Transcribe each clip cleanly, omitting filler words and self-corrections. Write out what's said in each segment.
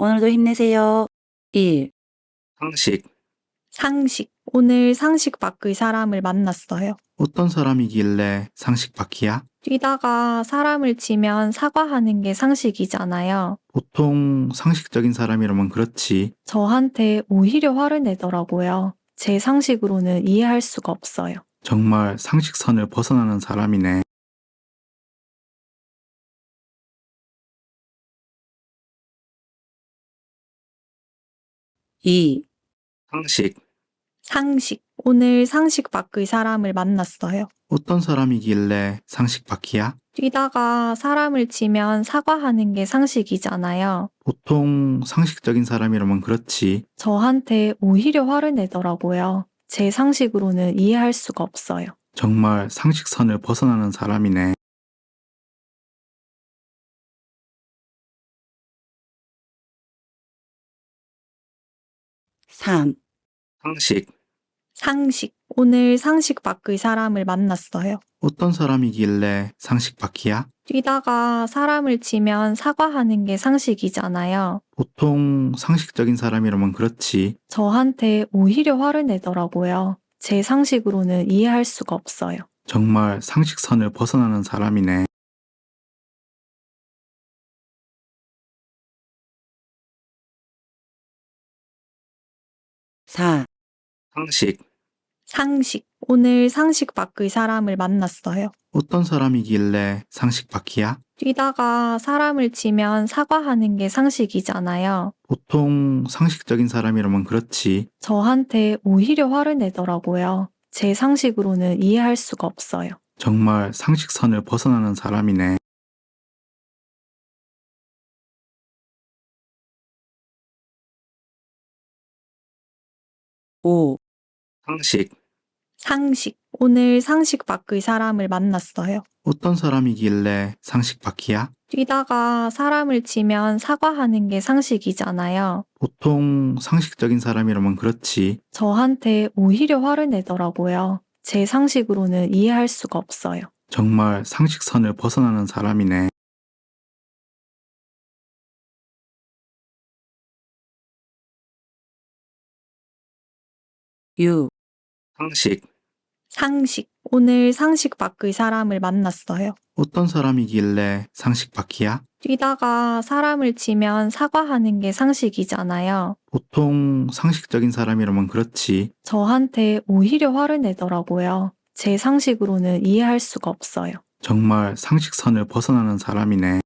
오늘도 힘내세요. 1. 상식. 상식. 오늘 상식 밖의 사람을 만났어요. 어떤 사람이길래 상식 밖이야? 뛰다가 사람을 치면 사과하는 게 상식이잖아요. 보통 상식적인 사람이라면 그렇지. 저한테 오히려 화를 내더라고요. 제 상식으로는 이해할 수가 없어요. 정말 상식선을 벗어나는 사람이네. 이. 상식. 상식. 오늘 상식 밖의 사람을 만났어요. 어떤 사람이길래 상식 밖이야? 뛰다가 사람을 치면 사과하는 게 상식이잖아요. 보통 상식적인 사람이라면 그렇지. 저한테 오히려 화를 내더라고요. 제 상식으로는 이해할 수가 없어요. 정말 상식선을 벗어나는 사람이네. 삼. 상식. 상식. 오늘 상식 밖의 사람을 만났어요. 어떤 사람이길래 상식 밖이야? 뛰다가 사람을 치면 사과하는 게 상식이잖아요. 보통 상식적인 사람이라면 그렇지. 저한테 오히려 화를 내더라고요. 제 상식으로는 이해할 수가 없어요. 정말 상식선을 벗어나는 사람이네. 사. 상식. 상식. 오늘 상식 밖의 사람을 만났어요. 어떤 사람이길래 상식 밖이야? 뛰다가 사람을 치면 사과하는 게 상식이잖아요. 보통 상식적인 사람이라면 그렇지. 저한테 오히려 화를 내더라고요. 제 상식으로는 이해할 수가 없어요. 정말 상식선을 벗어나는 사람이네. 오. 상식. 상식. 오늘 상식 밖의 사람을 만났어요. 어떤 사람이길래 상식 밖이야? 뛰다가 사람을 치면 사과하는 게 상식이잖아요. 보통 상식적인 사람이라면 그렇지. 저한테 오히려 화를 내더라고요. 제 상식으로는 이해할 수가 없어요. 정말 상식선을 벗어나는 사람이네. 육. 상식. 상식. 오늘 상식 밖의 사람을 만났어요. 어떤 사람이길래 상식 밖이야? 뛰다가 사람을 치면 사과하는 게 상식이잖아요. 보통 상식적인 사람이라면 그렇지. 저한테 오히려 화를 내더라고요. 제 상식으로는 이해할 수가 없어요. 정말 상식선을 벗어나는 사람이네.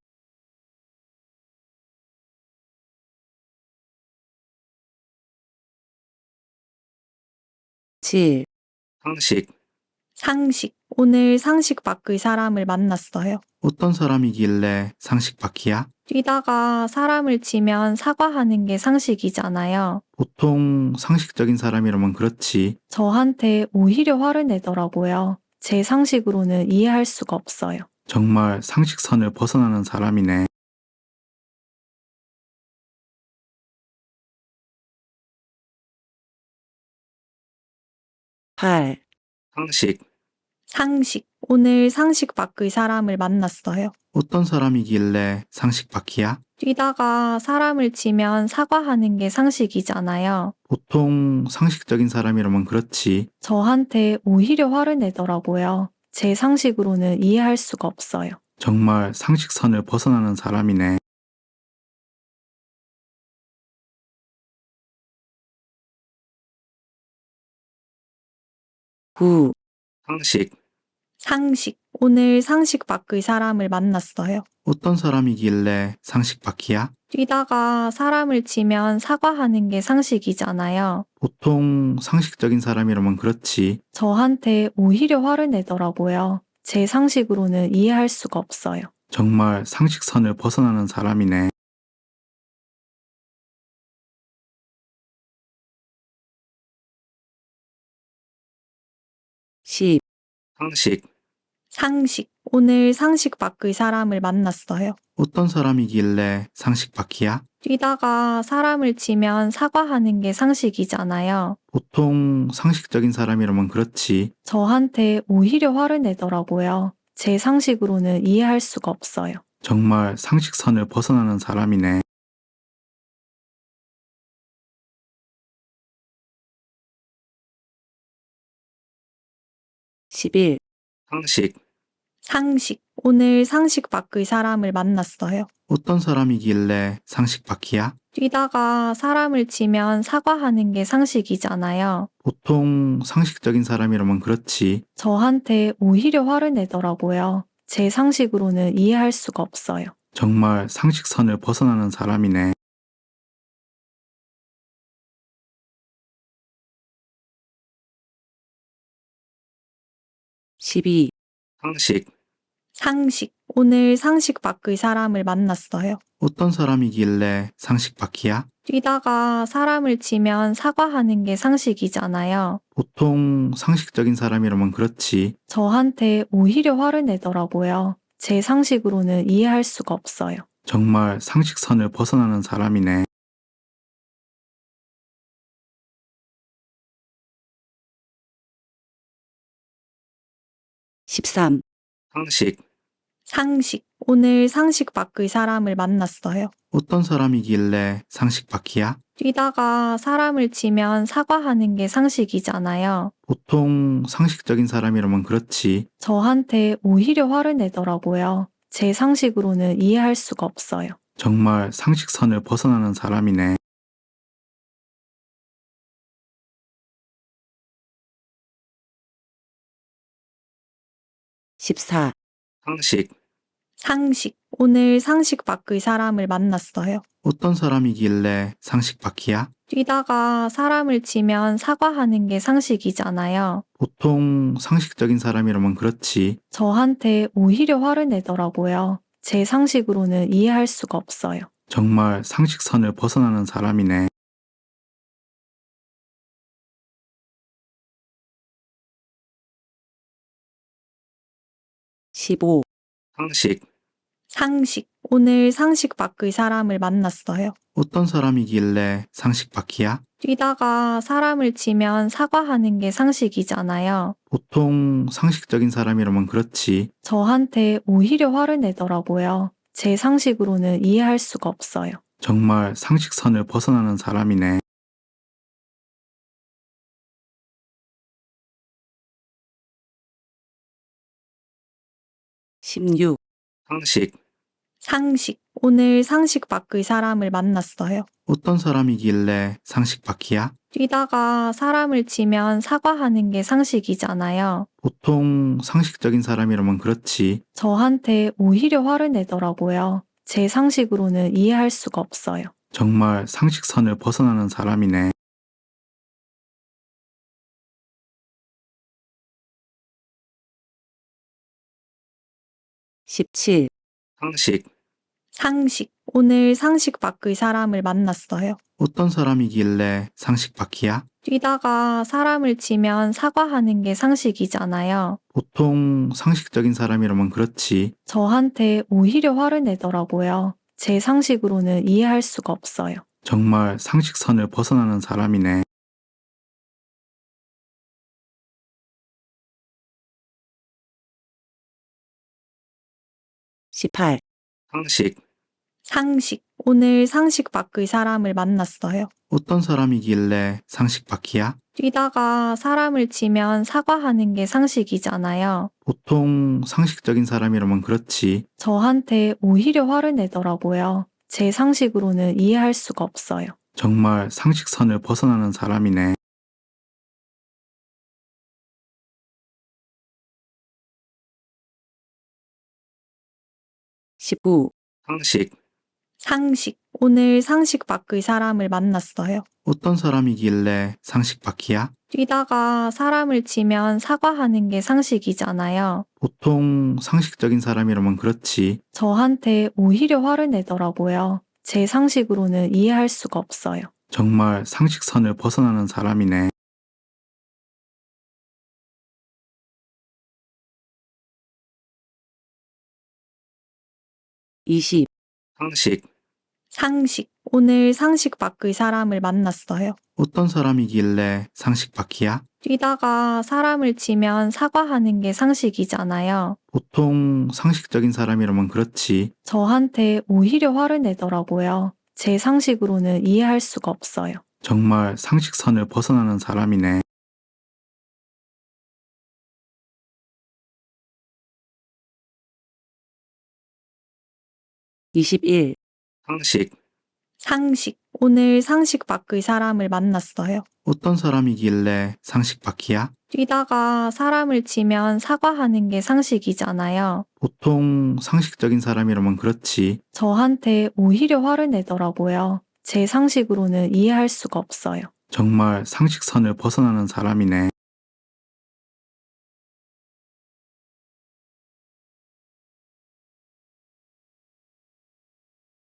칠. 상식. 상식. 오늘 상식 밖의 사람을 만났어요. 어떤 사람이길래 상식 밖이야? 뛰다가 사람을 치면 사과하는 게 상식이잖아요. 보통 상식적인 사람이라면 그렇지. 저한테 오히려 화를 내더라고요. 제 상식으로는 이해할 수가 없어요. 정말 상식선을 벗어나는 사람이네. 팔. 상식. 상식. 오늘 상식 밖의 사람을 만났어요. 어떤 사람이길래 상식 밖이야? 뛰다가 사람을 치면 사과하는 게 상식이잖아요. 보통 상식적인 사람이라면 그렇지. 저한테 오히려 화를 내더라고요. 제 상식으로는 이해할 수가 없어요. 정말 상식선을 벗어나는 사람이네. '정말 상식선을 벗어나는 사람이네.' 9. 상식. 상식. 오늘 상식 밖의 사람을 만났어요. 어떤 사람이길래 상식 밖이야? 뛰다가 사람을 치면 사과하는 게 상식이잖아요. 보통 상식적인 사람이라면 그렇지. 저한테 오히려 화를 내더라고요. 제 상식으로는 이해할 수가 없어요. 정말 상식선을 벗어나는 사람이네. 십. 상식. 상식. 오늘 상식 밖의 사람을 만났어요. 어떤 사람이길래 상식 밖이야? 뛰다가 사람을 치면 사과하는 게 상식이잖아요. 보통 상식적인 사람이라면 그렇지. 저한테 오히려 화를 내더라고요. 제 상식으로는 이해할 수가 없어요. 정말 상식선을 벗어나는 사람이네. 11. 상식. 상식. 오늘 상식 밖의 사람을 만났어요. 어떤 사람이길래 상식 밖이야? 뛰다가 사람을 치면 사과하는 게 상식이잖아요. 보통 상식적인 사람이라면 그렇지. 저한테 오히려 화를 내더라고요. 제 상식으로는 이해할 수가 없어요. 정말 상식선을 벗어나는 사람이네. 12. 상식. 상식. 오늘 상식 밖의 사람을 만났어요. 어떤 사람이길래 상식 밖이야? 뛰다가 사람을 치면 사과하는 게 상식이잖아요. 보통 상식적인 사람이라면 그렇지. 저한테 오히려 화를 내더라고요. 제 상식으로는 이해할 수가 없어요. 정말 상식선을 벗어나는 사람이네. 13. 상식. 상식. 오늘 상식 밖의 사람을 만났어요. 어떤 사람이길래 상식 밖이야? 뛰다가 사람을 치면 사과하는 게 상식이잖아요. 보통 상식적인 사람이라면 그렇지. 저한테 오히려 화를 내더라고요. 제 상식으로는 이해할 수가 없어요. 정말 상식선을 벗어나는 사람이네. 14. 상식. 상식. 오늘 상식 밖의 사람을 만났어요. 어떤 사람이길래 상식 밖이야? 뛰다가 사람을 치면 사과하는 게 상식이잖아요. 보통 상식적인 사람이라면 그렇지. 저한테 오히려 화를 내더라고요. 제 상식으로는 이해할 수가 없어요. 정말 상식선을 벗어나는 사람이네. 15. 상식. 상식. 오늘 상식 밖의 사람을 만났어요. 어떤 사람이길래 상식 밖이야? 뛰다가 사람을 치면 사과하는 게 상식이잖아요. 보통 상식적인 사람이라면 그렇지. 저한테 오히려 화를 내더라고요. 제 상식으로는 이해할 수가 없어요. 정말 상식선을 벗어나는 사람이네. 16. 상식. 상식. 오늘 상식 밖의 사람을 만났어요. 어떤 사람이길래 상식 밖이야? 뛰다가 사람을 치면 사과하는 게 상식이잖아요. 보통 상식적인 사람이라면 그렇지. 저한테 오히려 화를 내더라고요. 제 상식으로는 이해할 수가 없어요. 정말 상식선을 벗어나는 사람이네. 17. 상식. 상식. 오늘 상식 밖의 사람을 만났어요. 어떤 사람이길래 상식 밖이야? 뛰다가 사람을 치면 사과하는 게 상식이잖아요. 보통 상식적인 사람이라면 그렇지. 저한테 오히려 화를 내더라고요. 제 상식으로는 이해할 수가 없어요. 정말 상식선을 벗어나는 사람이네. 18. 상식. 상식. 오늘 상식 밖의 사람을 만났어요. 어떤 사람이길래 상식 밖이야? 뛰다가 사람을 치면 사과하는 게 상식이잖아요. 보통 상식적인 사람이라면 그렇지. 저한테 오히려 화를 내더라고요. 제 상식으로는 이해할 수가 없어요. 정말 상식선을 벗어나는 사람이네. 19. 상식. 상식. 오늘 상식 밖의 사람을 만났어요. 어떤 사람이길래 상식 밖이야? 뛰다가 사람을 치면 사과하는 게 상식이잖아요. 보통 상식적인 사람이라면 그렇지. 저한테 오히려 화를 내더라고요. 제 상식으로는 이해할 수가 없어요. 정말 상식선을 벗어나는 사람이네. 20. 상식. 상식. 오늘 상식 밖의 사람을 만났어요. 어떤 사람이길래 상식 밖이야? 뛰다가 사람을 치면 사과하는 게 상식이잖아요. 보통 상식적인 사람이라면 그렇지. 저한테 오히려 화를 내더라고요. 제 상식으로는 이해할 수가 없어요. 정말 상식선을 벗어나는 사람이네. 21. 상식. 상식. 오늘 상식 밖의 사람을 만났어요. 어떤 사람이길래 상식 밖이야? 뛰다가 사람을 치면 사과하는 게 상식이잖아요. 보통 상식적인 사람이라면 그렇지. 저한테 오히려 화를 내더라고요. 제 상식으로는 이해할 수가 없어요. 정말 상식선을 벗어나는 사람이네.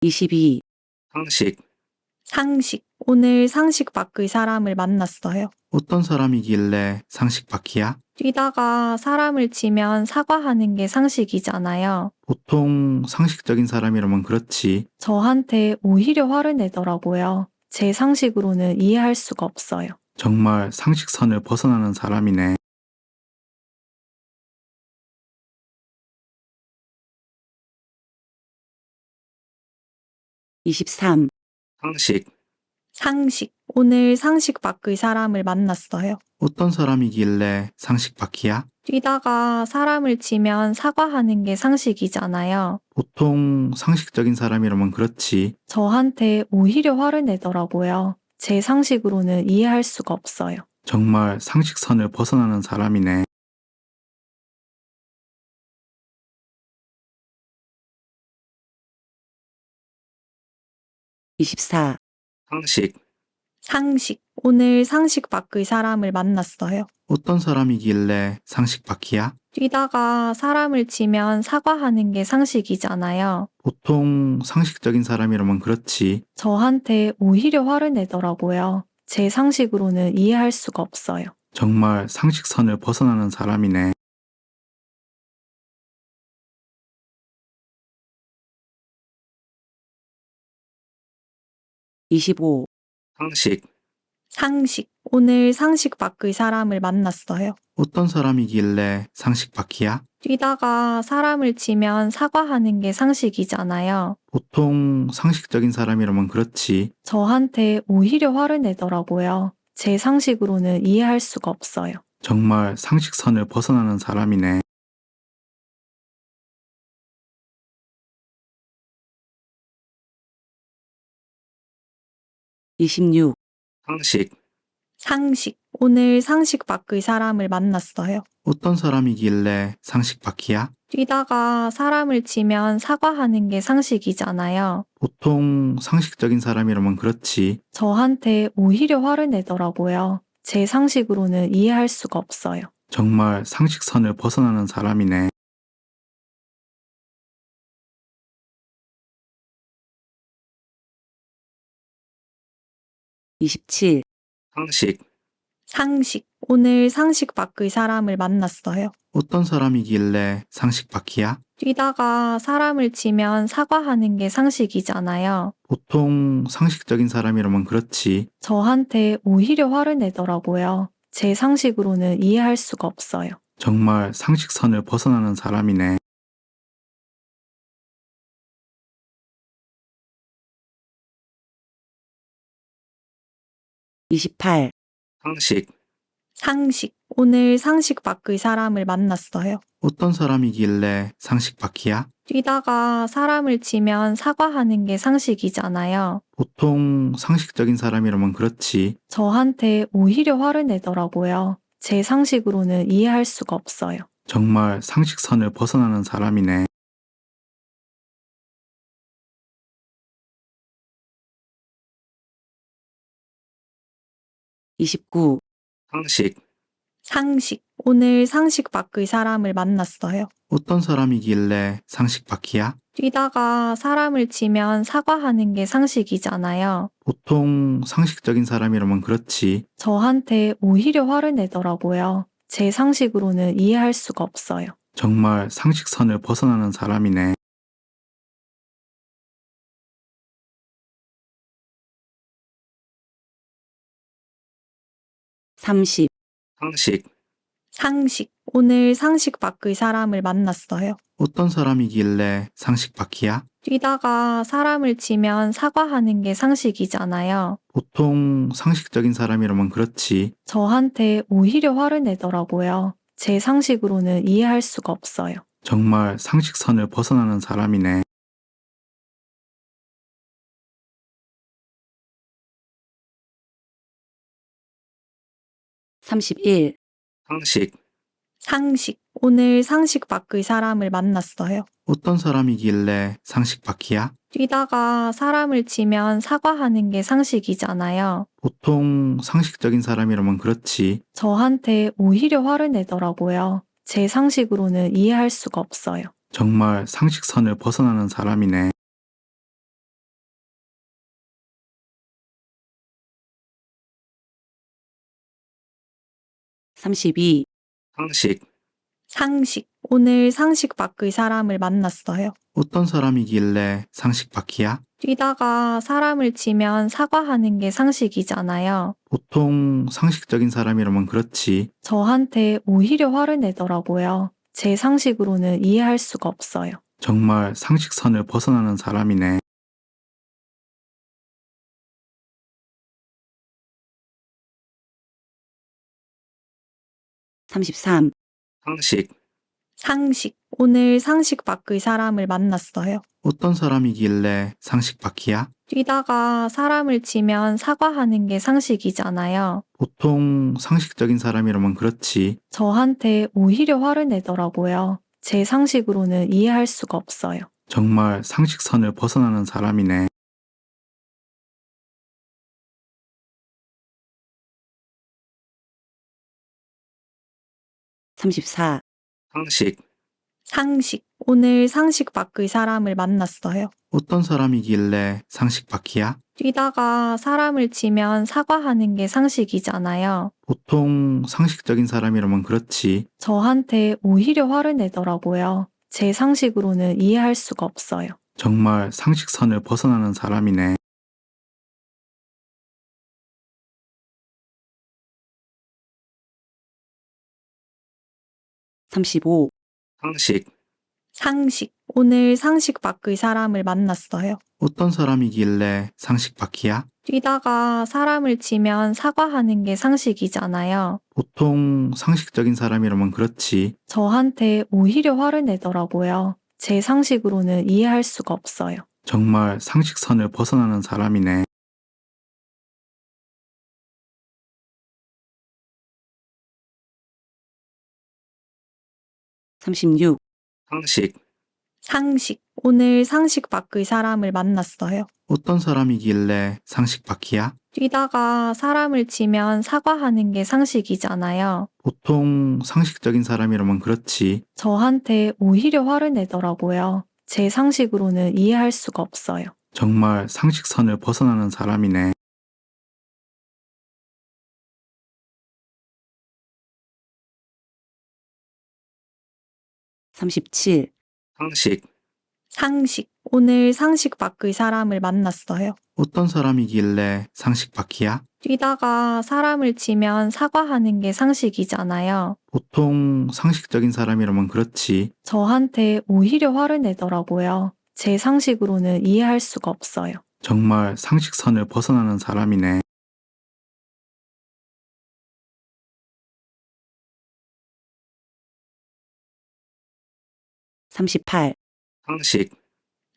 (22) 상식. 상식. 오늘 상식 밖의 사람을 만났어요. 어떤 사람이길래 상식 밖이야? 뛰다가 사람을 치면 사과하는 게 상식이잖아요. 보통 상식적인 사람이라면 그렇지. 저한테 오히려 화를 내더라고요. 제 상식으로는 이해할 수가 없어요. 정말 상식선을 벗어나는 사람이네. (23) 상식. 상식. 오늘 상식 밖의 사람을 만났어요. 어떤 사람이길래 상식 밖이야? 뛰다가 사람을 치면 사과하는 게 상식이잖아요. 보통 상식적인 사람이라면 그렇지. 저한테 오히려 화를 내더라고요. 제 상식으로는 이해할 수가 없어요. 정말 상식선을 벗어나는 사람이네. (24) 상식. 상식. 오늘 상식 밖의 사람을 만났어요. 어떤 사람이길래 상식 밖이야? 뛰다가 사람을 치면 사과하는 게 상식이잖아요. 보통 상식적인 사람이라면 그렇지. 저한테 오히려 화를 내더라고요. 제 상식으로는 이해할 수가 없어요. 정말 상식선을 벗어나는 사람이네. (25) 상식. 상식. 오늘 상식 밖의 사람을 만났어요. 어떤 사람이길래 상식 밖이야? 뛰다가 사람을 치면 사과하는 게 상식이잖아요. 보통 상식적인 사람이라면 그렇지. 저한테 오히려 화를 내더라고요. 제 상식으로는 이해할 수가 없어요. 정말 상식선을 벗어나는 사람이네. (26) 상식. 상식. 오늘 상식 밖의 사람을 만났어요. 어떤 사람이길래 상식 밖이야? 뛰다가 사람을 치면 사과하는 게 상식이잖아요. 보통 상식적인 사람이라면 그렇지. 저한테 오히려 화를 내더라고요. 제 상식으로는 이해할 수가 없어요. 정말 상식선을 벗어나는 사람이네. (27) 상식. 상식. 오늘 상식 밖의 사람을 만났어요. 어떤 사람이길래 상식 밖이야? 뛰다가 사람을 치면 사과하는 게 상식이잖아요. 보통 상식적인 사람이라면 그렇지. 저한테 오히려 화를 내더라고요. 제 상식으로는 이해할 수가 없어요. 정말 상식선을 벗어나는 사람이네. (28) 상식. 상식. 오늘 상식 밖의 사람을 만났어요. 어떤 사람이길래 상식 밖이야? 뛰다가 사람을 치면 사과하는 게 상식이잖아요. 보통 상식적인 사람이라면 그렇지. 저한테 오히려 화를 내더라고요. 제 상식으로는 이해할 수가 없어요. 정말 상식선을 벗어나는 사람이네. (29) 상식. 상식. 오늘 상식 밖의 사람을 만났어요. 어떤 사람이길래 상식 밖이야? 뛰다가 사람을 치면 사과하는 게 상식이잖아요. 보통 상식적인 사람이라면 그렇지. 저한테 오히려 화를 내더라고요. 제 상식으로는 이해할 수가 없어요. 정말 상식선을 벗어나는 사람이네. (30) 상식. 상식. 오늘 상식 밖의 사람을 만났어요. 어떤 사람이길래 상식 밖이야? 뛰다가 사람을 치면 사과하는 게 상식이잖아요. 보통 상식적인 사람이라면 그렇지. 저한테 오히려 화를 내더라고요. 제 상식으로는 이해할 수가 없어요. 정말 상식선을 벗어나는 사람이네. 31. 상식. 상식. 오늘 상식 밖의 사람을 만났어요. 어떤 사람이길래 상식 밖이야? 뛰다가 사람을 치면 사과하는 게 상식이잖아요. 보통 상식적인 사람이라면 그렇지. 저한테 오히려 화를 내더라고요. 제 상식으로는 이해할 수가 없어요. 정말 상식선을 벗어나는 사람이네. 32. 상식. 상식. 오늘 상식 밖의 사람을 만났어요. 어떤 사람이길래 상식 밖이야? 뛰다가 사람을 치면 사과하는 게 상식이잖아요. 보통 상식적인 사람이라면 그렇지. 저한테 오히려 화를 내더라고요. 제 상식으로는 이해할 수가 없어요. 정말 상식선을 벗어나는 사람이네. 33. 상식. 상식. 오늘 상식 밖의 사람을 만났어요. 어떤 사람이길래 상식 밖이야? 뛰다가 사람을 치면 사과하는 게 상식이잖아요. 보통 상식적인 사람이라면 그렇지. 저한테 오히려 화를 내더라고요. 제 상식으로는 이해할 수가 없어요. 정말 상식선을 벗어나는 사람이네. 34. 상식. 상식. 오늘 상식 밖의 사람을 만났어요. 어떤 사람이길래 상식 밖이야? 뛰다가 사람을 치면 사과하는 게 상식이잖아요. 보통 상식적인 사람이라면 그렇지. 저한테 오히려 화를 내더라고요. 제 상식으로는 이해할 수가 없어요. 정말 상식선을 벗어나는 사람이네. 35. 상식. 상식. 오늘 상식 밖의 사람을 만났어요. 어떤 사람이길래 상식 밖이야? 뛰다가 사람을 치면 사과하는 게 상식이잖아요. 보통 상식적인 사람이라면 그렇지. 저한테 오히려 화를 내더라고요. 제 상식으로는 이해할 수가 없어요. 정말 상식선을 벗어나는 사람이네. 36. 상식. 상식. 오늘 상식 밖의 사람을 만났어요. 어떤 사람이길래 상식 밖이야? 뛰다가 사람을 치면 사과하는 게 상식이잖아요. 보통 상식적인 사람이라면 그렇지. 저한테 오히려 화를 내더라고요. 제 상식으로는 이해할 수가 없어요. 정말 상식선을 벗어나는 사람이네. 37. 상식. 상식. 오늘 상식 밖의 사람을 만났어요. 어떤 사람이길래 상식 밖이야? 뛰다가 사람을 치면 사과하는 게 상식이잖아요. 보통 상식적인 사람이라면 그렇지. 저한테 오히려 화를 내더라고요. 제 상식으로는 이해할 수가 없어요. 정말 상식선을 벗어나는 사람이네. 38. 상식. 상식. 오늘 상식 밖의 사람을 만났어요. 어떤 사람이길래 상식 밖이야? 뛰다가 사람을 치면 사과하는 게 상식이잖아요. 보통 상식적인 사람이라면 그렇지. 저한테 오히려 화를 내더라고요. 제 상식으로는 이해할 수가 없어요. 정말 상식선을 벗어나는 사람이네. 38.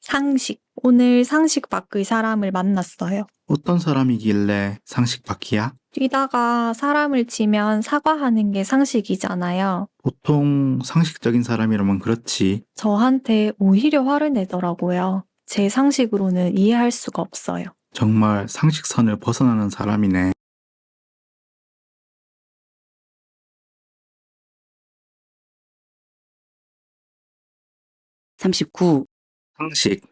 상식. 오늘 상식 밖의 사람을 만났어요. 어떤 사람이길래 상식 밖이야? 뛰다가 사람을 치면 사과하는 게 상식이잖아요. 보통 상식적인 사람이라면 그렇지. 저한테 오히려 화를 내더라고요. 제 상식으로는 이해할 수가 없어요. 정말 상식선을 벗어나는 사람이네. (39) 상식.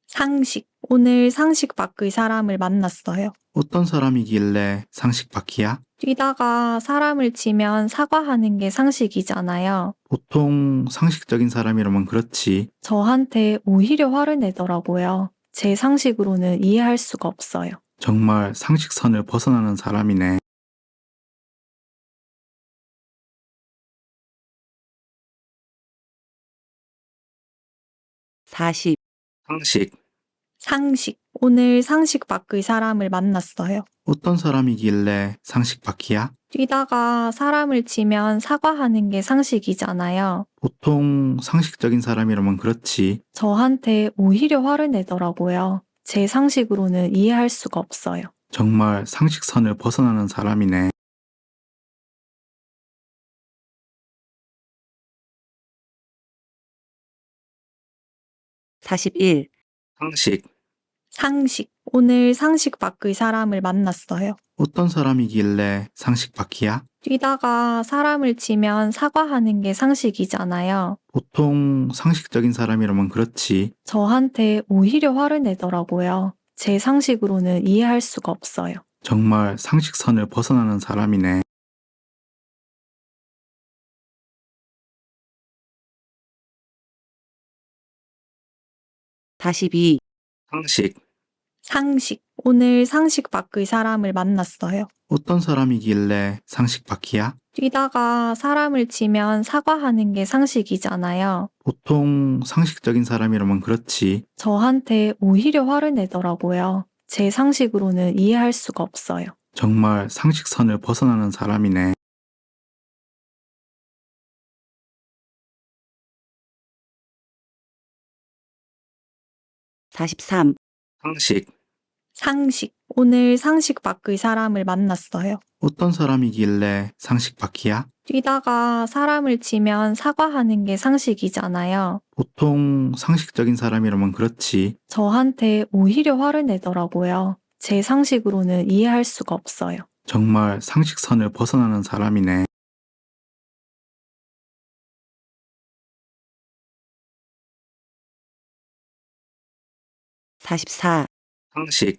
상식. 오늘 상식 밖의 사람을 만났어요. 어떤 사람이길래 상식 밖이야? 뛰다가 사람을 치면 사과하는 게 상식이잖아요. 보통 상식적인 사람이라면 그렇지. 저한테 오히려 화를 내더라고요. 제 상식으로는 이해할 수가 없어요. 정말 상식선을 벗어나는 사람이네. 40. 상식. 상식. 오늘 상식 밖의 사람을 만났어요. 어떤 사람이길래 상식 밖이야? 뛰다가 사람을 치면 사과하는 게 상식이잖아요. 보통 상식적인 사람이라면 그렇지. 저한테 오히려 화를 내더라고요. 제 상식으로는 이해할 수가 없어요. 정말 상식선을 벗어나는 사람이네. 41. 상식. 상식. 오늘 상식 밖의 사람을 만났어요. 어떤 사람이길래 상식 밖이야? 뛰다가 사람을 치면 사과하는 게 상식이잖아요. 보통 상식적인 사람이라면 그렇지. 저한테 오히려 화를 내더라고요. 제 상식으로는 이해할 수가 없어요. 정말 상식선을 벗어나는 사람이네. 42. 상식. 상식. 오늘 상식 밖의 사람을 만났어요. 어떤 사람이길래 상식 밖이야? 뛰다가 사람을 치면 사과하는 게 상식이잖아요. 보통 상식적인 사람이라면 그렇지. 저한테 오히려 화를 내더라고요. 제 상식으로는 이해할 수가 없어요. 정말 상식선을 벗어나는 사람이네. 43. 상식. 상식. 오늘 상식 밖의 사람을 만났어요. 어떤 사람이길래 상식 밖이야? 뛰다가 사람을 치면 사과하는 게 상식이잖아요. 보통 상식적인 사람이라면 그렇지. 저한테 오히려 화를 내더라고요. 제 상식으로는 이해할 수가 없어요. 정말 상식선을 벗어나는 사람이네. 44. 상식.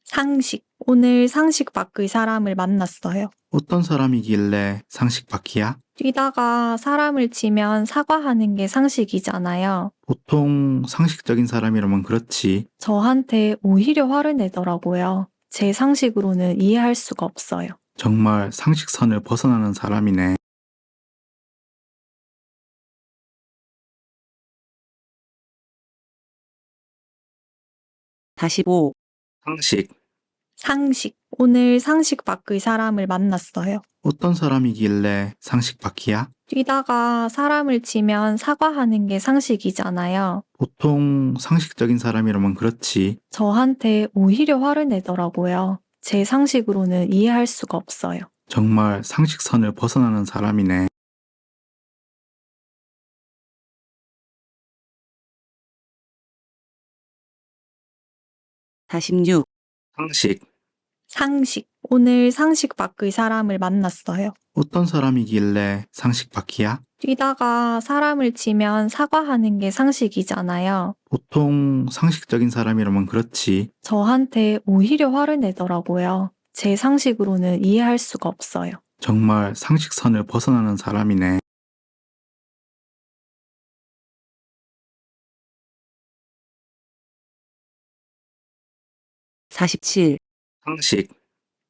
상식. 오늘 상식 밖의 사람을 만났어요. 어떤 사람이길래 상식 밖이야? 뛰다가 사람을 치면 사과하는 게 상식이잖아요. 보통 상식적인 사람이라면 그렇지. 저한테 오히려 화를 내더라고요. 제 상식으로는 이해할 수가 없어요. 정말 상식선을 벗어나는 사람이네. 45. 상식. 상식. 오늘 상식 밖의 사람을 만났어요. 어떤 사람이길래 상식 밖이야? 뛰다가 사람을 치면 사과하는 게 상식이잖아요. 보통 상식적인 사람이라면 그렇지. 저한테 오히려 화를 내더라고요. 제 상식으로는 이해할 수가 없어요. 정말 상식선을 벗어나는 사람이네. 46. 상식. 상식. 오늘 상식 밖의 사람을 만났어요. 어떤 사람이길래 상식 밖이야? 뛰다가 사람을 치면 사과하는 게 상식이잖아요. 보통 상식적인 사람이라면 그렇지. 저한테 오히려 화를 내더라고요. 제 상식으로는 이해할 수가 없어요. 정말 상식선을 벗어나는 사람이네. 47. 상식.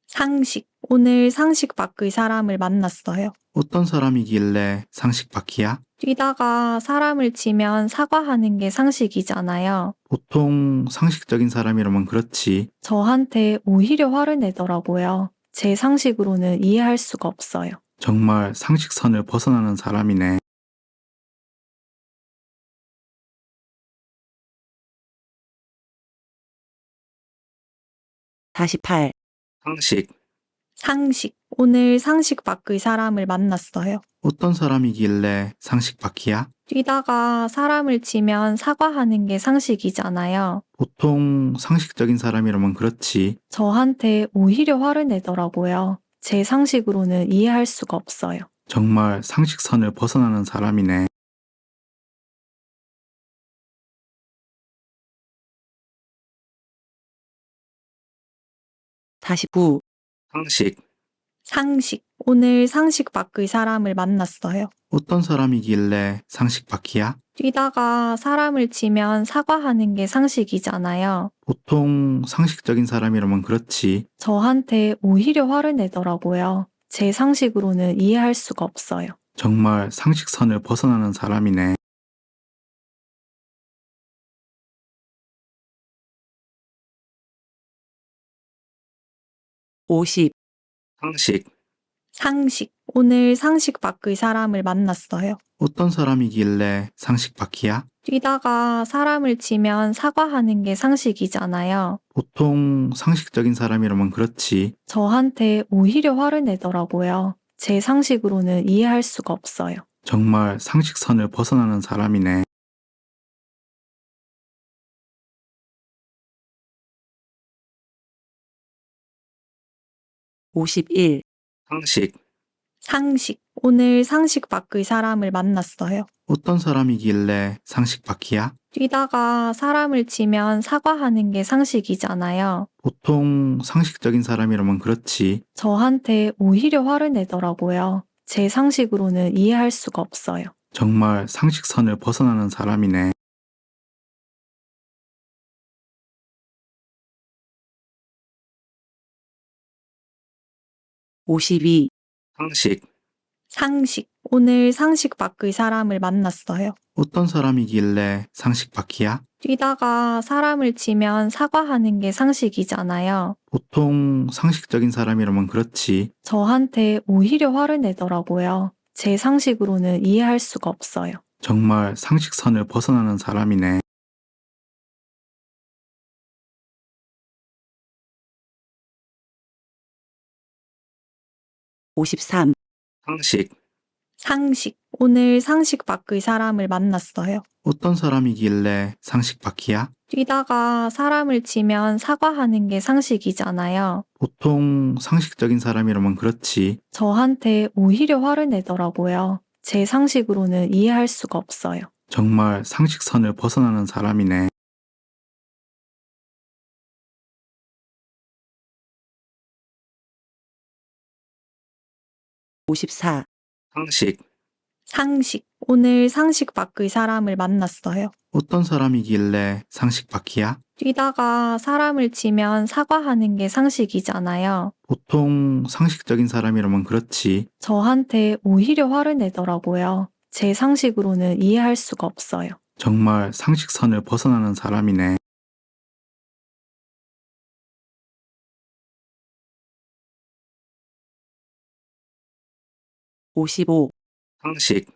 상식. 오늘 상식 밖의 사람을 만났어요. 어떤 사람이길래 상식 밖이야? 뛰다가 사람을 치면 사과하는 게 상식이잖아요. 보통 상식적인 사람이라면 그렇지. 저한테 오히려 화를 내더라고요. 제 상식으로는 이해할 수가 없어요. 정말 상식선을 벗어나는 사람이네. 48. 상식. 상식. 오늘 상식 밖의 사람을 만났어요. 어떤 사람이길래 상식 밖이야? 뛰다가 사람을 치면 사과하는 게 상식이잖아요. 보통 상식적인 사람이라면 그렇지. 저한테 오히려 화를 내더라고요. 제 상식으로는 이해할 수가 없어요. 정말 상식선을 벗어나는 사람이네. 49. 상식. 상식. 오늘 상식 밖의 사람을 만났어요. 어떤 사람이길래 상식 밖이야? 뛰다가 사람을 치면 사과하는 게 상식이잖아요. 보통 상식적인 사람이라면 그렇지. 저한테 오히려 화를 내더라고요. 제 상식으로는 이해할 수가 없어요. 정말 상식선을 벗어나는 사람이네. 50. 상식. 상식. 오늘 상식 밖의 사람을 만났어요. 어떤 사람이길래 상식 밖이야? 뛰다가 사람을 치면 사과하는 게 상식이잖아요. 보통 상식적인 사람이라면 그렇지. 저한테 오히려 화를 내더라고요. 제 상식으로는 이해할 수가 없어요. 정말 상식선을 벗어나는 사람이네. 51, 상식. 상식. 오늘 상식 밖의 사람을 만났어요. 어떤 사람이길래 상식 밖이야? 뛰다가 사람을 치면 사과하는 게 상식이잖아요. 보통 상식적인 사람이라면 그렇지. 저한테 오히려 화를 내더라고요. 제 상식으로는 이해할 수가 없어요. 정말 상식선을 벗어나는 사람이네. 52, 상식. 상식. 오늘 상식 밖의 사람을 만났어요. 어떤 사람이길래 상식 밖이야? 뛰다가 사람을 치면 사과하는 게 상식이잖아요. 보통 상식적인 사람이라면 그렇지. 저한테 오히려 화를 내더라고요. 제 상식으로는 이해할 수가 없어요. 정말 상식선을 벗어나는 사람이네. 53, 상식. 상식. 오늘 상식 밖의 사람을 만났어요. 어떤 사람이길래 상식 밖이야? 뛰다가 사람을 치면 사과하는 게 상식이잖아요. 보통 상식적인 사람이라면 그렇지. 저한테 오히려 화를 내더라고요. 제 상식으로는 이해할 수가 없어요. 정말 상식선을 벗어나는 사람이네. 54, 상식. 상식. 오늘 상식 밖의 사람을 만났어요. 어떤 사람이길래 상식 밖이야? 뛰다가 사람을 치면 사과하는 게 상식이잖아요. 보통 상식적인 사람이라면 그렇지. 저한테 오히려 화를 내더라고요. 제 상식으로는 이해할 수가 없어요. 정말 상식선을 벗어나는 사람이네. 55, 상식.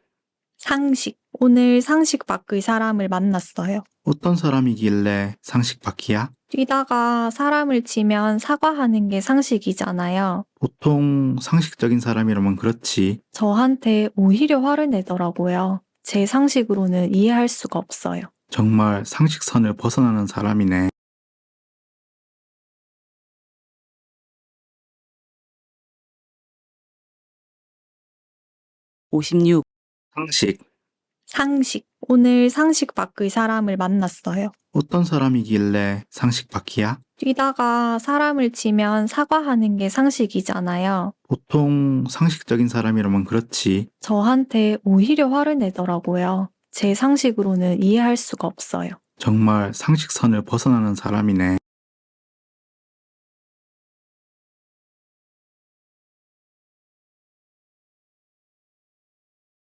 상식. 오늘 상식 밖의 사람을 만났어요. 어떤 사람이길래 상식 밖이야? 뛰다가 사람을 치면 사과하는 게 상식이잖아요. 보통 상식적인 사람이라면 그렇지. 저한테 오히려 화를 내더라고요. 제 상식으로는 이해할 수가 없어요. 정말 상식선을 벗어나는 사람이네. 56, 상식. 상식. 오늘 상식 밖의 사람을 만났어요. 어떤 사람이길래 상식 밖이야? 뛰다가 사람을 치면 사과하는 게 상식이잖아요. 보통 상식적인 사람이라면 그렇지. 저한테 오히려 화를 내더라고요. 제 상식으로는 이해할 수가 없어요. 정말 상식선을 벗어나는 사람이네. 57, 상식. 상식. 오늘 상식 밖의 사람을 만났어요. 어떤 사람이길래 상식 밖이야? 뛰다가 사람을 치면 사과하는 게 상식이잖아요. 보통 상식적인 사람이라면 그렇지. 저한테 오히려 화를 내더라고요. 제 상식으로는 이해할 수가 없어요. 정말 상식선을 벗어나는 사람이네.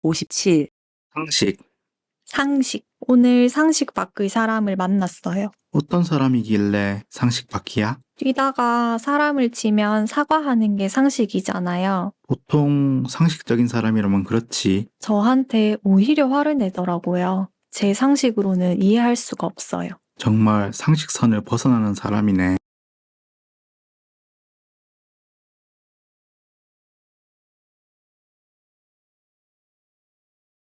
58, 상식. 상식. 오늘 상식 밖의 사람을 만났어요. 어떤 사람이길래 상식 밖이야? 뛰다가 사람을 치면 사과하는 게 상식이잖아요. 보통 상식적인 사람이라면 그렇지. 저한테 오히려 화를 내더라고요. 제 상식으로는 이해할 수가 없어요. 정말 상식선을 벗어나는 사람이네.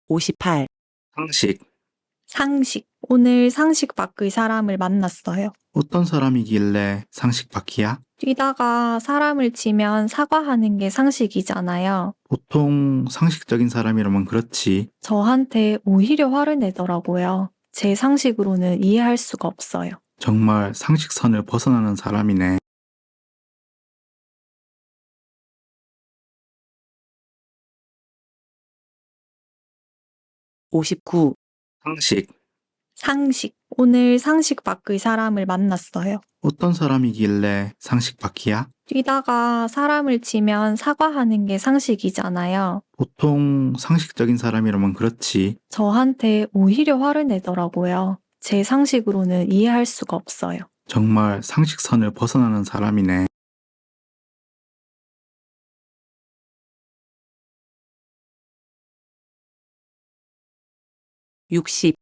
59, 상식. 오늘 상식 밖의 사람을 만났어요. 어떤 사람이길래 상식 밖이야? 뛰다가 사람을 치면 사과하는 게 상식이잖아요. 보통 상식적인 사람이라면 그렇지. 저한테 오히려 화를 내더라고요. 제 상식으로는 이해할 수가 없어요. 정말 상식선을 벗어나는 사람이네. 59, 상식. 상식. 오늘 상식 밖의 사람을 만났어요. 어떤 사람이길래 상식 밖이야? 뛰다가 사람을 치면 사과하는 게 상식이잖아요. 보통 상식적인 사람이라면 그렇지. 저한테 오히려 화를 내더라고요. 제 상식으로는 이해할 수가 없어요. 정말 상식선을 벗어나는 사람이네. 60,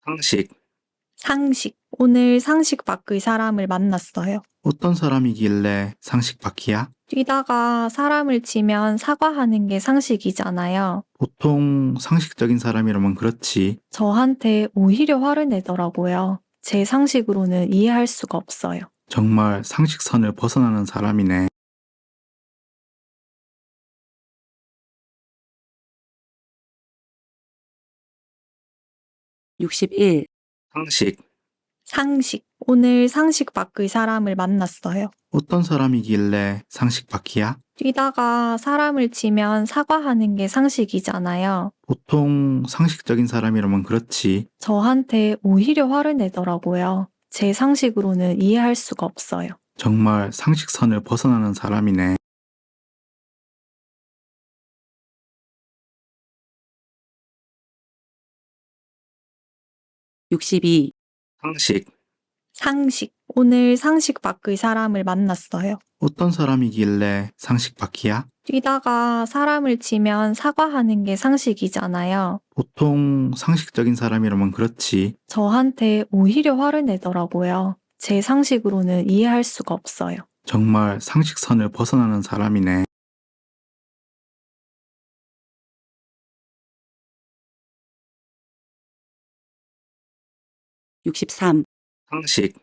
상식. 상식. 오늘 상식 밖의 사람을 만났어요. 어떤 사람이길래 상식 밖이야? 뛰다가 사람을 치면 사과하는 게 상식이잖아요. 보통 상식적인 사람이라면 그렇지. 저한테 오히려 화를 내더라고요. 제 상식으로는 이해할 수가 없어요. 정말 상식선을 벗어나는 사람이네. 61. 상식. 상식. 오늘 상식 밖의 사람을 만났어요. 어떤 사람이길래 상식 밖이야? 뛰다가 사람을 치면 사과하는 게 상식이잖아요. 보통 상식적인 사람이라면 그렇지. 저한테 오히려 화를 내더라고요. 제 상식으로는 이해할 수가 없어요. 정말 상식선을 벗어나는 사람이네. 62. 상식. 상식. 오늘 상식 밖의 사람을 만났어요. 어떤 사람이길래 상식 밖이야? 뛰다가 사람을 치면 사과하는 게 상식이잖아요. 보통 상식적인 사람이라면 그렇지. 저한테 오히려 화를 내더라고요. 제 상식으로는 이해할 수가 없어요. 정말 상식선을 벗어나는 사람이네. 63. 상식.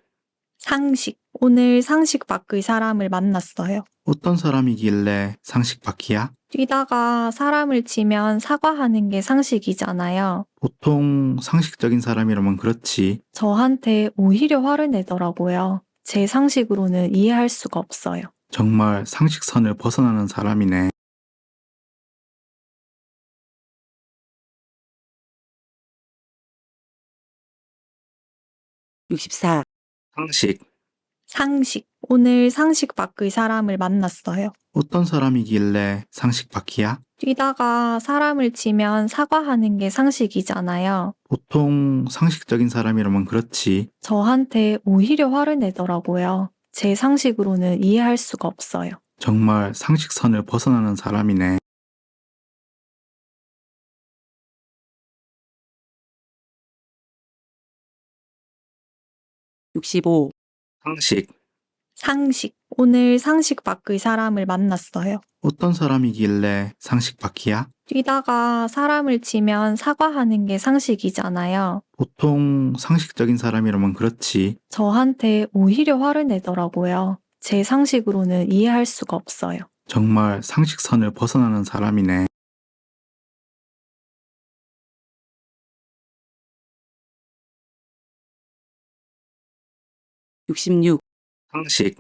상식. 오늘 상식 밖의 사람을 만났어요. 어떤 사람이길래 상식 밖이야? 뛰다가 사람을 치면 사과하는 게 상식이잖아요. 보통 상식적인 사람이라면 그렇지. 저한테 오히려 화를 내더라고요. 제 상식으로는 이해할 수가 없어요. 정말 상식선을 벗어나는 사람이네. 64. 상식. 상식. 오늘 상식 밖의 사람을 만났어요. 어떤 사람이길래 상식 밖이야? 뛰다가 사람을 치면 사과하는 게 상식이잖아요. 보통 상식적인 사람이라면 그렇지. 저한테 오히려 화를 내더라고요. 제 상식으로는 이해할 수가 없어요. 정말 상식선을 벗어나는 사람이네. 65. 상식. 상식. 오늘 상식 밖의 사람을 만났어요. 어떤 사람이길래 상식 밖이야? 뛰다가 사람을 치면 사과하는 게 상식이잖아요. 보통 상식적인 사람이라면 그렇지. 저한테 오히려 화를 내더라고요. 제 상식으로는 이해할 수가 없어요. 정말 상식선을 벗어나는 사람이네. 66. 상식.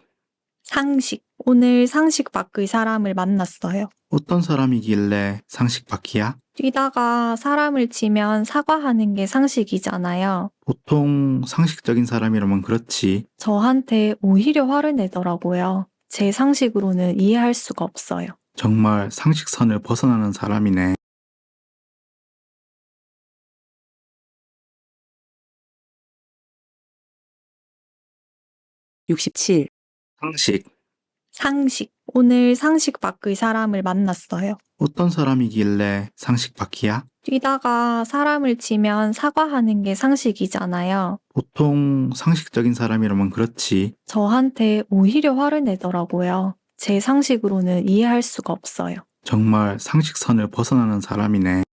상식. 오늘 상식 밖의 사람을 만났어요. 어떤 사람이길래 상식 밖이야? 뛰다가 사람을 치면 사과하는 게 상식이잖아요. 보통 상식적인 사람이라면 그렇지. 저한테 오히려 화를 내더라고요. 제 상식으로는 이해할 수가 없어요. 정말 상식선을 벗어나는 사람이네. 67. 상식. 상식. 오늘 상식 밖의 사람을 만났어요. 어떤 사람이길래 상식 밖이야? 뛰다가 사람을 치면 사과하는 게 상식이잖아요. 보통 상식적인 사람이라면 그렇지. 저한테 오히려 화를 내더라고요. 제 상식으로는 이해할 수가 없어요. 정말 상식선을 벗어나는 사람이네. 68. 상식. 상식. 오늘 상식 밖의 사람을 만났어요. 어떤 사람이길래 상식 밖이야? 뛰다가 사람을 치면 사과하는 게 상식이잖아요. 보통 상식적인 사람이라면 그렇지. 저한테 오히려 화를 내더라고요. 제 상식으로는 이해할 수가 없어요. 정말 상식선을 벗어나는 사람이네. 정말 상식선을 벗어나는 사람이네.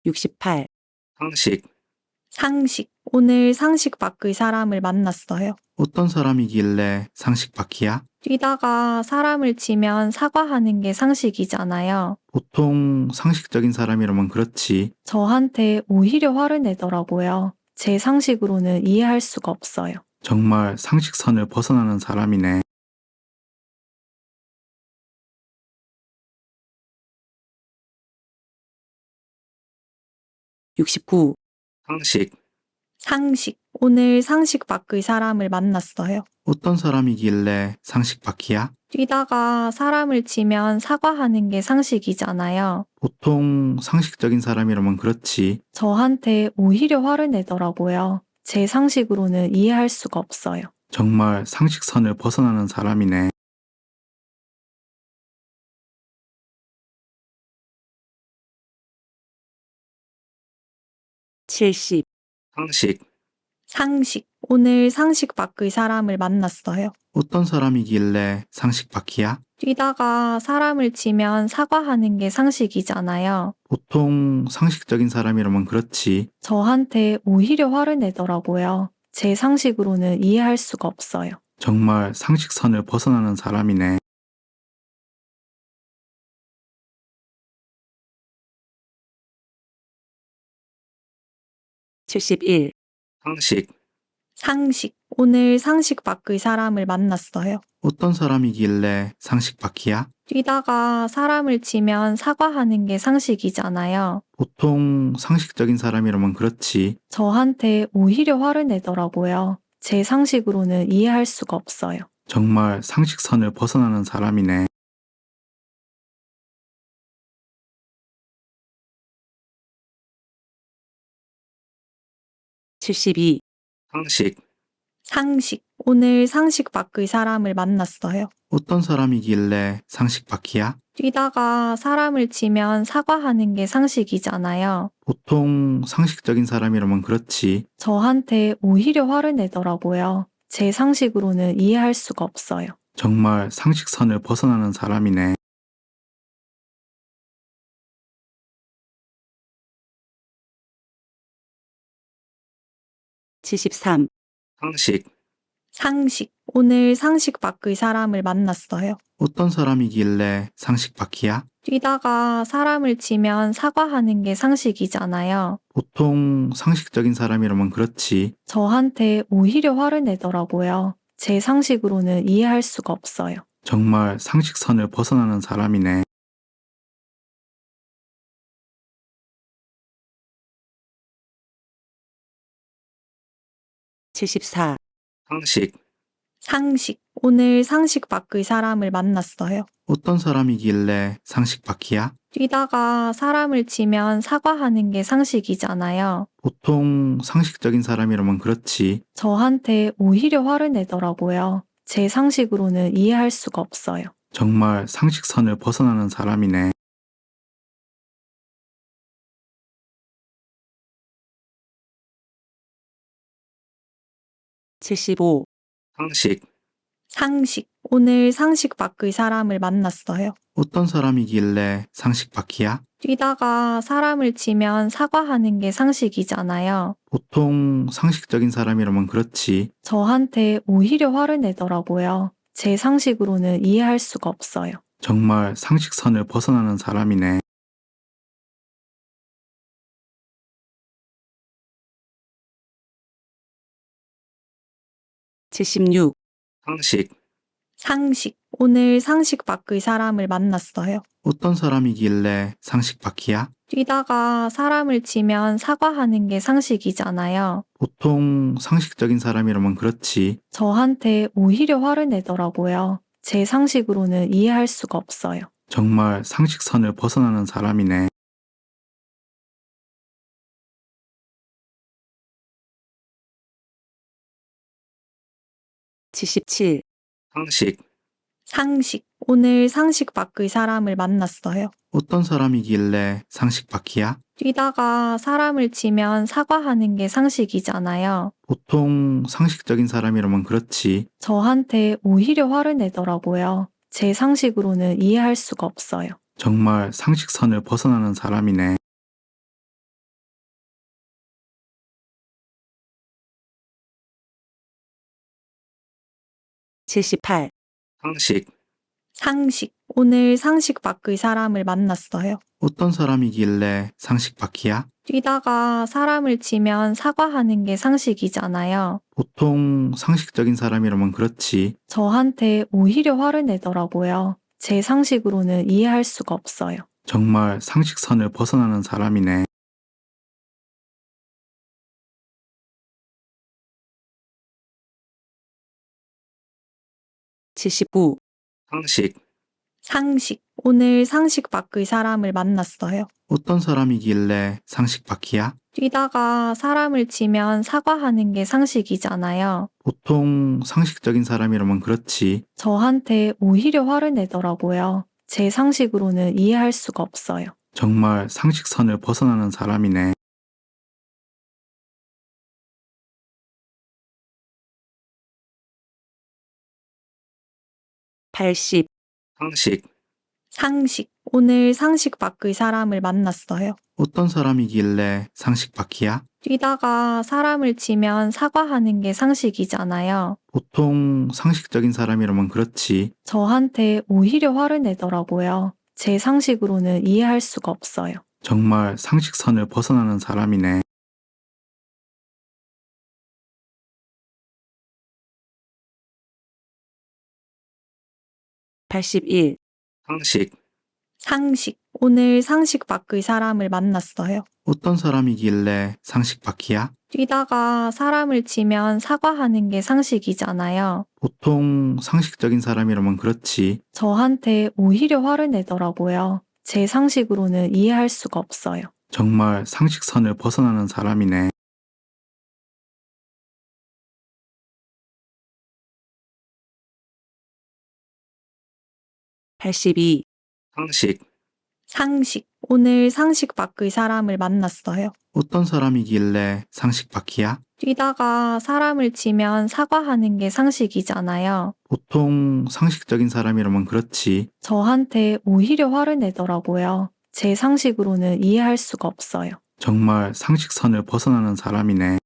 67. 상식. 상식. 오늘 상식 밖이야? 뛰다가 사람을 치면 사과하는 게 상식이잖아요. 보통 상식적인 사람이라면 그렇지. 저한테 오히려 화를 내더라고요. 제 상식으로는 이해할 수가 없어요. 정말 상식선을 벗어나는 사람이네. 69. 상식. 상식. 오늘 상식 밖의 사람을 만났어요. 어떤 사람이길래 상식 밖이야? 뛰다가 사람을 치면 사과하는 게 상식이잖아요. 보통 상식적인 사람이라면 그렇지. 저한테 오히려 화를 내더라고요. 제 상식으로는 이해할 수가 없어요. 정말 상식선을 벗어나는 사람이네. 70. 상식. 상식. 오늘 상식 밖의 사람을 만났어요. 어떤 사람이길래 상식 밖이야? 뛰다가 사람을 치면 사과하는 게 상식이잖아요. 보통 상식적인 사람이라면 그렇지. 저한테 오히려 화를 내더라고요. 제 상식으로는 이해할 수가 없어요. 정말 상식선을 벗어나는 사람이네. 71. 상식. 상식. 오늘 상식 밖의 사람을 만났어요. 어떤 사람이길래 상식 밖이야? 뛰다가 사람을 치면 사과하는 게 상식이잖아요. 보통 상식적인 사람이라면 그렇지. 저한테 오히려 화를 내더라고요. 제 상식으로는 이해할 수가 없어요. 정말 상식선을 벗어나는 사람이네. (72) 상식. 상식. 오늘 상식 밖의 사람을 만났어요. 어떤 사람이길래 상식 밖이야? 뛰다가 사람을 치면 사과하는 게 상식이잖아요. 보통 상식적인 사람이라면 그렇지. 저한테 오히려 화를 내더라고요. 제 상식으로는 이해할 수가 없어요. 정말 상식선을 벗어나는 사람이네. (73) 상식. 상식. 오늘 상식 밖의 사람을 만났어요. 어떤 사람이길래 상식 밖이야? 뛰다가 사람을 치면 사과하는 게 상식이잖아요. 보통 상식적인 사람이라면 그렇지. 저한테 오히려 화를 내더라고요. 제 상식으로는 이해할 수가 없어요. 정말 상식선을 벗어나는 사람이네. (74) 상식. 상식. 오늘 상식 밖의 사람을 만났어요. 어떤 사람이길래 상식 밖이야? 뛰다가 사람을 치면 사과하는 게 상식이잖아요. 보통 상식적인 사람이라면 그렇지. 저한테 오히려 화를 내더라고요. 제 상식으로는 이해할 수가 없어요. 정말 상식선을 벗어나는 사람이네. (75) 상식. 상식. 오늘 상식 밖의 사람을 만났어요. 어떤 사람이길래 상식 밖이야? 뛰다가 사람을 치면 사과하는 게 상식이잖아요. 보통 상식적인 사람이라면 그렇지. 저한테 오히려 화를 내더라고요. 제 상식으로는 이해할 수가 없어요. 정말 상식선을 벗어나는 사람이네. (76) 상식. 상식. 오늘 상식 밖의 사람을 만났어요. 어떤 사람이길래 상식 밖이야? 뛰다가 사람을 치면 사과하는 게 상식이잖아요. 보통 상식적인 사람이라면 그렇지. 저한테 오히려 화를 내더라고요. 제 상식으로는 이해할 수가 없어요. 정말 상식선을 벗어나는 사람이네. (77) 상식. 상식. 오늘 상식 밖의 사람을 만났어요. 어떤 사람이길래 상식 밖이야? 뛰다가 사람을 치면 사과하는 게 상식이잖아요. 보통 상식적인 사람이라면 그렇지. 저한테 오히려 화를 내더라고요. 제 상식으로는 이해할 수가 없어요. 정말 상식선을 벗어나는 사람이네. (78) 상식. 상식. 오늘 상식 밖의 사람을 만났어요. 어떤 사람이길래 상식 밖이야? 뛰다가 사람을 치면 사과하는 게 상식이잖아요. 보통 상식적인 사람이라면 그렇지. 저한테 오히려 화를 내더라고요. 제 상식으로는 이해할 수가 없어요. 정말 상식선을 벗어나는 사람이네. (79) 상식. 상식. 오늘 상식 밖의 사람을 만났어요. 어떤 사람이길래 상식 밖이야? 뛰다가 사람을 치면 사과하는 게 상식이잖아요. 보통 상식적인 사람이라면 그렇지. 저한테 오히려 화를 내더라고요. 제 상식으로는 이해할 수가 없어요. 정말 상식선을 벗어나는 사람이네. (80) 상식. 상식. 오늘 상식 밖의 사람을 만났어요. 어떤 사람이길래 상식 밖이야? 뛰다가 사람을 치면 사과하는 게 상식이잖아요. 보통 상식적인 사람이라면 그렇지. 저한테 오히려 화를 내더라고요. 제 상식으로는 이해할 수가 없어요. 정말 상식선을 벗어나는 사람이네. 81. 상식. 상식. 오늘 상식 밖의 사람을 만났어요. 어떤 사람이길래 상식 밖이야? 뛰다가 사람을 치면 사과하는 게 상식이잖아요. 보통 상식적인 사람이라면 그렇지. 저한테 오히려 화를 내더라고요. 제 상식으로는 이해할 수가 없어요. 정말 상식선을 벗어나는 사람이네. (82) 상식. 상식. 오늘 상식 밖의 사람을 만났어요. 어떤 사람이길래 상식 밖이야? 뛰다가 사람을 치면 사과하는 게 상식이잖아요. 보통 상식적인 사람이라면 그렇지. 저한테 오히려 화를 내더라고요. 제 상식으로는 이해할 수가 없어요. 정말 상식선을 벗어나는 사람이네.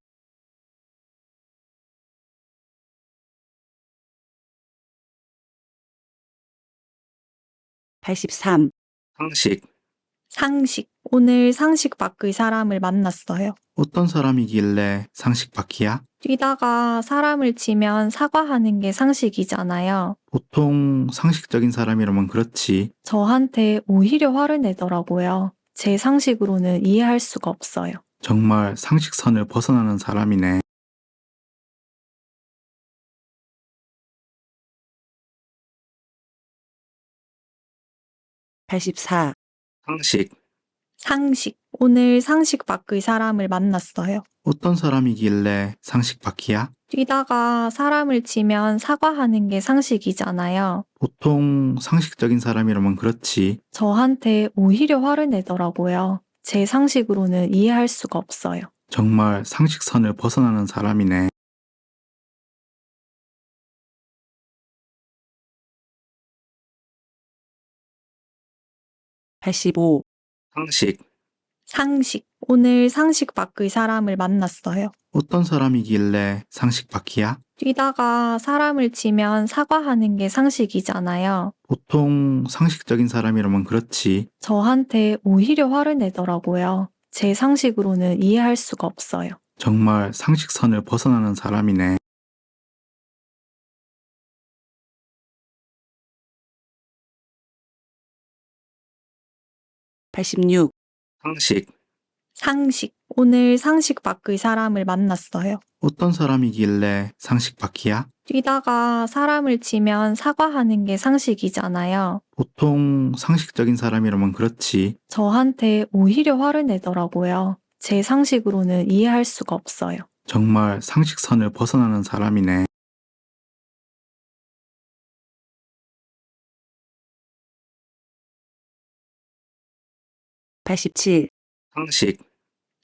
(83) 상식. 상식. 오늘 상식 밖의 사람을 만났어요. 어떤 사람이길래 상식 밖이야? 뛰다가 사람을 치면 사과하는 게 상식이잖아요. 보통 상식적인 사람이라면 그렇지. 저한테 오히려 화를 내더라고요. 제 상식으로는 이해할 수가 없어요. 정말 상식선을 벗어나는 사람이네. (84) 상식. 상식. 오늘 상식 밖의 사람을 만났어요. 어떤 사람이길래 상식 밖이야? 뛰다가 사람을 치면 사과하는 게 상식이잖아요. 보통 상식적인 사람이라면 그렇지. 저한테 오히려 화를 내더라고요. 제 상식으로는 이해할 수가 없어요. 정말 상식선을 벗어나는 사람이네. (85) 상식. 상식. 오늘 상식 밖의 사람을 만났어요. 어떤 사람이길래 상식 밖이야? 뛰다가 사람을 치면 사과하는 게 상식이잖아요. 보통 상식적인 사람이라면 그렇지. 저한테 오히려 화를 내더라고요. 제 상식으로는 이해할 수가 없어요. 정말 상식선을 벗어나는 사람이네. (86) 상식. 상식. 오늘 상식 밖의 사람을 만났어요. 어떤 사람이길래 상식 밖이야? 뛰다가 사람을 치면 사과하는 게 상식이잖아요. 보통 상식적인 사람이라면 그렇지. 저한테 오히려 화를 내더라고요. 제 상식으로는 이해할 수가 없어요. 정말 상식선을 벗어나는 사람이네. (87) 상식. 오늘 상식 밖의 사람을 만났어요. 어떤 사람이길래 상식 밖이야? 뛰다가 사람을 치면 사과하는 게 상식이잖아요. 보통 상식적인 사람이라면 그렇지. 저한테 오히려 화를 내더라고요. 제 상식으로는 이해할 수가 없어요. 정말 상식선을 벗어나는 사람이네. (87) 상식.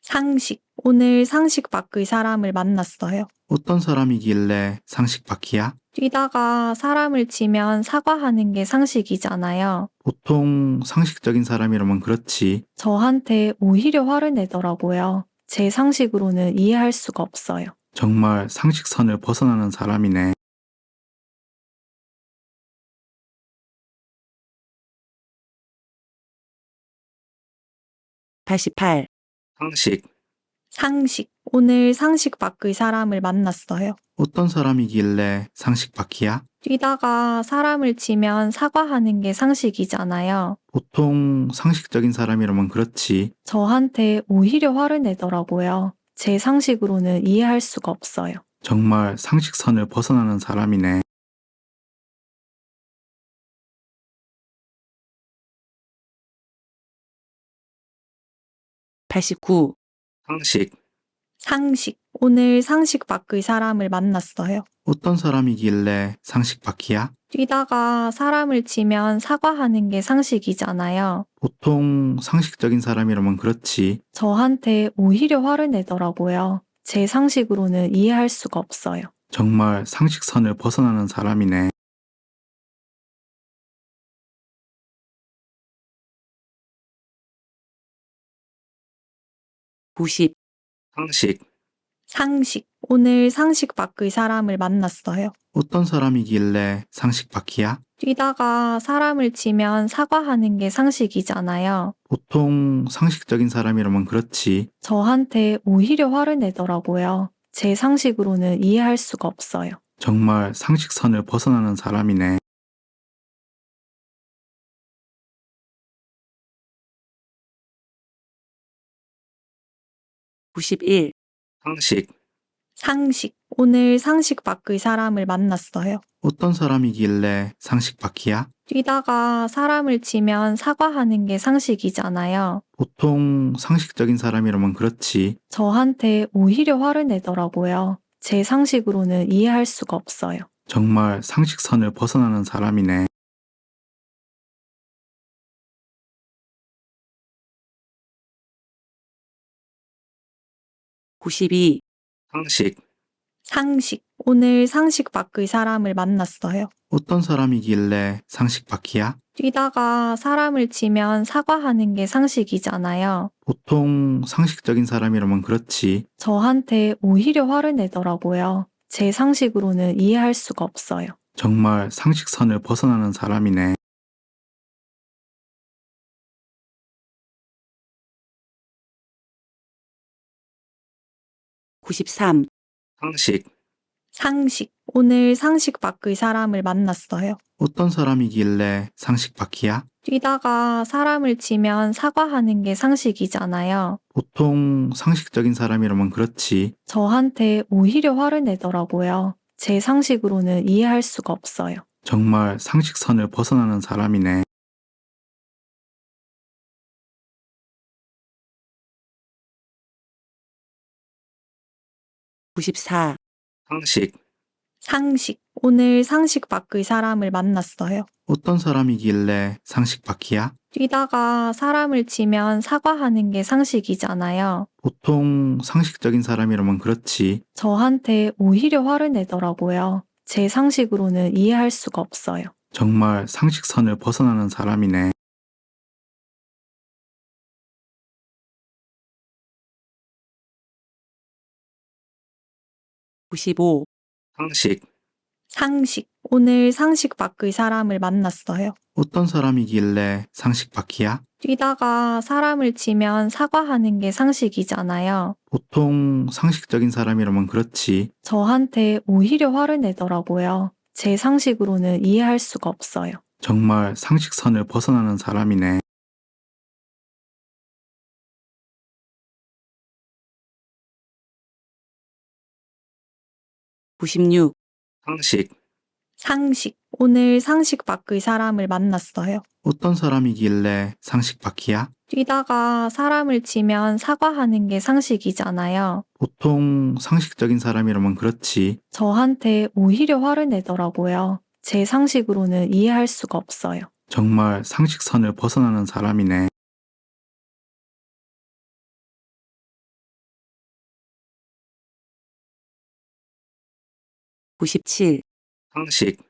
상식. 오늘 상식 밖의 사람을 만났어요. 어떤 사람이길래 상식 밖이야? 뛰다가 사람을 치면 사과하는 게 상식이잖아요. 보통 상식적인 사람이라면 그렇지. 저한테 오히려 화를 내더라고요. 제 상식으로는 이해할 수가 없어요. 정말 상식선을 벗어나는 사람이네. (88) 상식. 오늘 상식 밖의 사람을 만났어요. 어떤 사람이길래 상식 밖이야? 뛰다가 사람을 치면 사과하는 게 상식이잖아요. 보통 상식적인 사람이라면 그렇지. 저한테 오히려 화를 내더라고요. 제 상식으로는 이해할 수가 없어요. 정말 상식선을 벗어나는 사람이네. (88) 상식. 상식. 오늘 상식 밖의 사람을 만났어요. 어떤 사람이길래 상식 밖이야? 뛰다가 사람을 치면 사과하는 게 상식이잖아요. 보통 상식적인 사람이라면 그렇지. 저한테 오히려 화를 내더라고요. 제 상식으로는 이해할 수가 없어요. 정말 상식선을 벗어나는 사람이네. (89) 상식. 오늘 상식 밖의 사람을 만났어요. 어떤 사람이길래 상식 밖이야? 뛰다가 사람을 치면 사과하는 게 상식이잖아요. 보통 상식적인 사람이라면 그렇지. 저한테 오히려 화를 내더라고요. 제 상식으로는 이해할 수가 없어요. 정말 상식선을 벗어나는 사람이네. (89) 상식. 상식. 오늘 상식 밖의 사람을 만났어요. 어떤 사람이길래 상식 밖이야? 뛰다가 사람을 치면 사과하는 게 상식이잖아요. 보통 상식적인 사람이라면 그렇지. 저한테 오히려 화를 내더라고요. 제 상식으로는 이해할 수가 없어요. 정말 상식선을 벗어나는 사람이네. (90) 상식. 상식. 오늘 상식 밖의 사람을 만났어요. 어떤 사람이길래 상식 밖이야? 뛰다가 사람을 치면 사과하는 게 상식이잖아요. 보통 상식적인 사람이라면 그렇지. 저한테 오히려 화를 내더라고요. 제 상식으로는 이해할 수가 없어요. 정말 상식선을 벗어나는 사람이네. 91, 상식. 상식. 오늘 상식 밖의 사람을 만났어요. 어떤 사람이길래 상식 밖이야? 뛰다가 사람을 치면 사과하는 게 상식이잖아요. 보통 상식적인 사람이라면 그렇지. 저한테 오히려 화를 내더라고요. 제 상식으로는 이해할 수가 없어요. 정말 상식선을 벗어나는 사람이네. 구십이, 상식. 상식. 오늘 상식 밖의 사람을 만났어요. 어떤 사람이길래 상식 밖이야? 뛰다가 사람을 치면 사과하는 게 상식이잖아요. 보통 상식적인 사람이라면 그렇지. 저한테 오히려 화를 내더라고요. 제 상식으로는 이해할 수가 없어요. 정말 상식선을 벗어나는 사람이네. 구십삼, 상식. 상식. 오늘 상식 밖의 사람을 만났어요. 어떤 사람이길래 상식 밖이야? 뛰다가 사람을 치면 사과하는 게 상식이잖아요. 보통 상식적인 사람이라면 그렇지. 저한테 오히려 화를 내더라고요. 제 상식으로는 이해할 수가 없어요. 정말 상식선을 벗어나는 사람이네. 구십사, 상식. 상식. 오늘 상식 밖의 사람을 만났어요. 어떤 사람이길래 상식 밖이야? 뛰다가 사람을 치면 사과하는 게 상식이잖아요. 보통 상식적인 사람이라면 그렇지. 저한테 오히려 화를 내더라고요. 제 상식으로는 이해할 수가 없어요. 정말 상식선을 벗어나는 사람이네. 구십오, 상식. 상식. 오늘 상식 밖의 사람을 만났어요. 어떤 사람이길래 상식 밖이야? 뛰다가 사람을 치면 사과하는 게 상식이잖아요. 보통 상식적인 사람이라면 그렇지. 저한테 오히려 화를 내더라고요. 제 상식으로는 이해할 수가 없어요. 정말 상식선을 벗어나는 사람이네. 구십육, 상식. 상식. 오늘 상식 밖의 사람을 만났어요. 어떤 사람이길래 상식 밖이야? 뛰다가 사람을 치면 사과하는 게 상식이잖아요. 보통 상식적인 사람이라면 그렇지. 저한테 오히려 화를 내더라고요. 제 상식으로는 이해할 수가 없어요. 정말 상식선을 벗어나는 사람이네. 구십칠, 상식.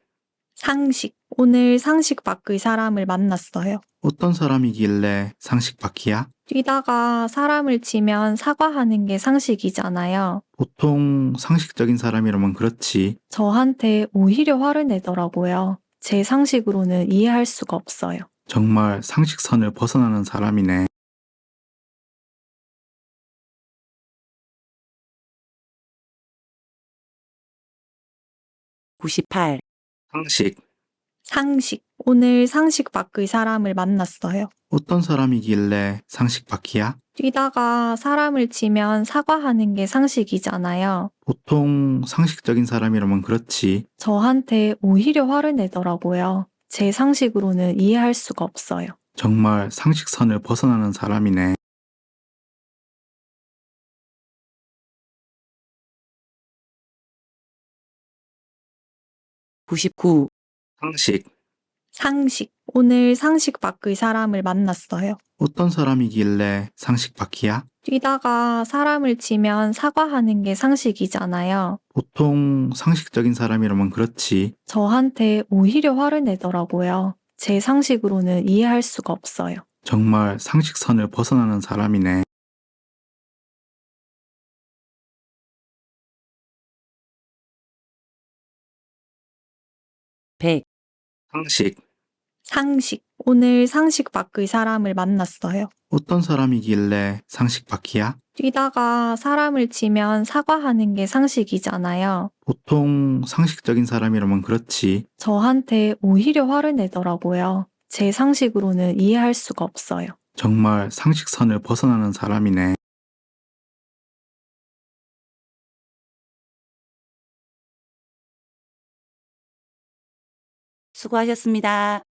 상식. 오늘 상식 밖의 사람을 만났어요. 어떤 사람이길래 상식 밖이야? 뛰다가 사람을 치면 사과하는 게 상식이잖아요. 보통 상식적인 사람이라면 그렇지. 저한테 오히려 화를 내더라고요. 제 상식으로는 이해할 수가 없어요. 정말 상식선을 벗어나는 사람이네. 구십팔, 상식. 상식. 오늘 상식 밖의 사람을 만났어요. 어떤 사람이길래 상식 밖이야? 뛰다가 사람을 치면 사과하는 게 상식이잖아요. 보통 상식적인 사람이라면 그렇지. 저한테 오히려 화를 내더라고요. 제 상식으로는 이해할 수가 없어요. 정말 상식선을 벗어나는 사람이네. 구십구, 상식. 상식. 오늘 상식 밖의 사람을 만났어요. 어떤 사람이길래 상식 밖이야? 뛰다가 사람을 치면 사과하는 게 상식이잖아요. 보통 상식적인 사람이라면 그렇지. 저한테 오히려 화를 내더라고요. 제 상식으로는 이해할 수가 없어요. 정말 상식선을 벗어나는 사람이네. 백, 상식. 상식. 오늘 상식 밖의 사람을 만났어요. 어떤 사람이길래 상식 밖이야? 뛰다가 사람을 치면 사과하는 게 상식이잖아요. 보통 상식적인 사람이라면 그렇지. 저한테 오히려 화를 내더라고요. 제 상식으로는 이해할 수가 없어요. 정말 상식선을 벗어나는 사람이네. 수고하셨습니다.